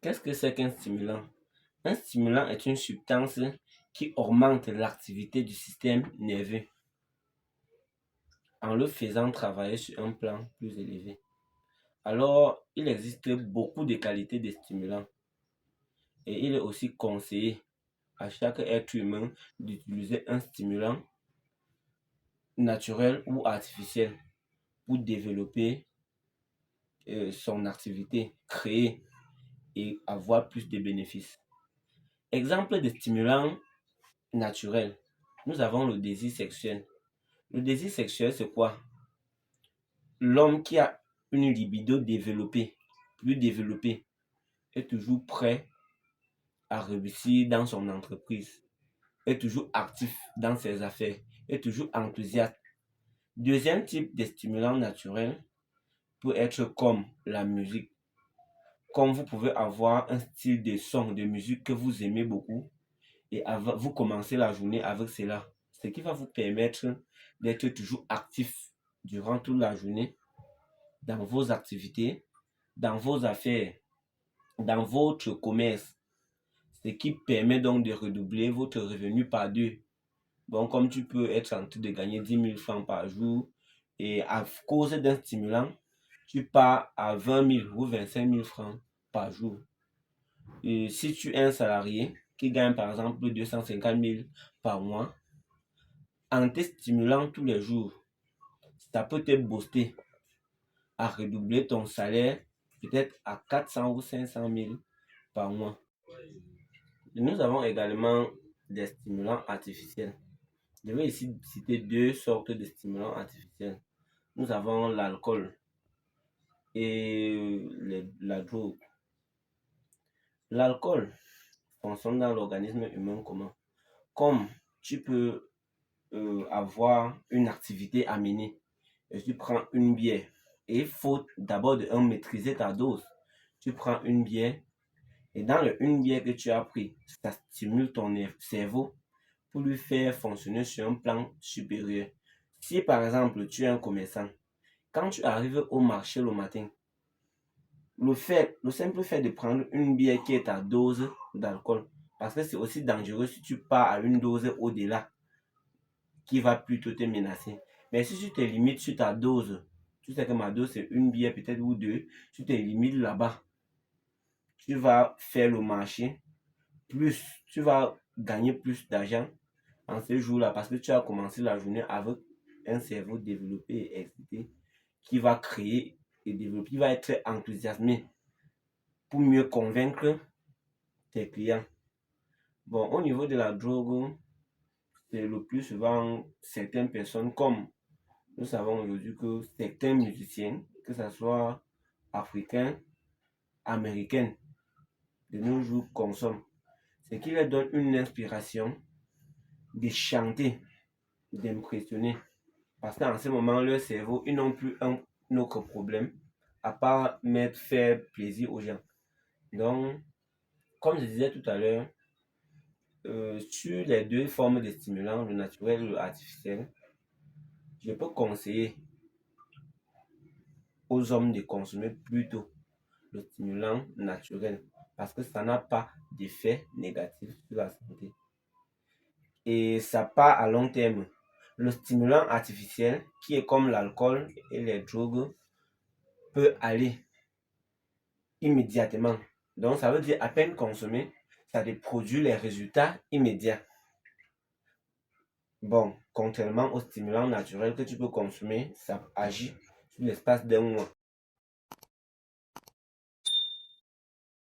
Qu'est-ce que c'est qu'un stimulant? Un stimulant est une substance qui augmente l'activité du système nerveux en le faisant travailler sur un plan plus élevé. Alors, il existe beaucoup de qualités de stimulants et il est aussi conseillé à chaque être humain d'utiliser un stimulant naturel ou artificiel pour développer son activité, créer et avoir plus de bénéfices. Exemple de stimulant naturel, nous avons le désir sexuel. Le désir sexuel, c'est quoi? L'homme qui a une libido développée, plus développée, est toujours prêt à réussir dans son entreprise, est toujours actif dans ses affaires, est toujours enthousiaste. Deuxième type de stimulant naturel peut être comme la musique. Comme vous pouvez avoir un style de son, de musique que vous aimez beaucoup et vous commencez la journée avec cela, ce qui va vous permettre d'être toujours actif durant toute la journée dans vos activités, dans vos affaires, dans votre commerce, ce qui permet donc de redoubler votre revenu par deux. Bon, comme tu peux être en train de gagner 10 000 francs par jour et à cause d'un stimulant, tu pars à 20 000 ou 25 000 francs par jour. Et si tu es un salarié qui gagne par exemple 250 000 par mois, en te stimulant tous les jours, ça peut te booster à redoubler ton salaire peut-être à 400 ou 500 000 par mois. Et nous avons également des stimulants artificiels. Je vais ici citer deux sortes de stimulants artificiels. Nous avons l'alcool et la drogue. L'alcool fonctionne dans l'organisme humain comment? Comme tu peux avoir une activité à mener et tu prends une bière et il faut d'abord maîtriser ta dose. Tu prends une bière et dans une bière que tu as pris, ça stimule ton cerveau pour lui faire fonctionner sur un plan supérieur. Si par exemple tu es un commerçant, quand tu arrives au marché le matin, le simple fait de prendre une bière qui est ta dose d'alcool, parce que c'est aussi dangereux si tu pars à une dose au-delà, qui va plutôt te menacer. Mais si tu te limites sur ta dose, tu sais que ma dose c'est une bière peut-être ou deux, tu te limites là-bas, tu vas faire le marché, plus tu vas gagner plus d'argent en ce jour-là parce que tu as commencé la journée avec un cerveau développé et excité qui va créer et développer, qui va être enthousiasmé pour mieux convaincre tes clients. Bon, au niveau de la drogue, c'est le plus souvent certaines personnes, comme nous savons aujourd'hui que certains musiciens, que ce soit africains, américains, de nos jours consomment. C'est qui leur donne une inspiration de chanter, d'impressionner. Parce qu'en ce moment, leur cerveau, ils n'ont plus un autre problème à part faire plaisir aux gens. Donc, comme je disais tout à l'heure, sur les deux formes de stimulants, le naturel et l'artificiel, je peux conseiller aux hommes de consommer plutôt le stimulant naturel parce que ça n'a pas d'effet négatif sur la santé. Et ça part à long terme. Le stimulant artificiel, qui est comme l'alcool et les drogues, peut aller immédiatement. Donc, ça veut dire à peine consommé, ça te produit les résultats immédiats. Bon, contrairement au stimulant naturel que tu peux consommer, ça agit sur l'espace d'un mois.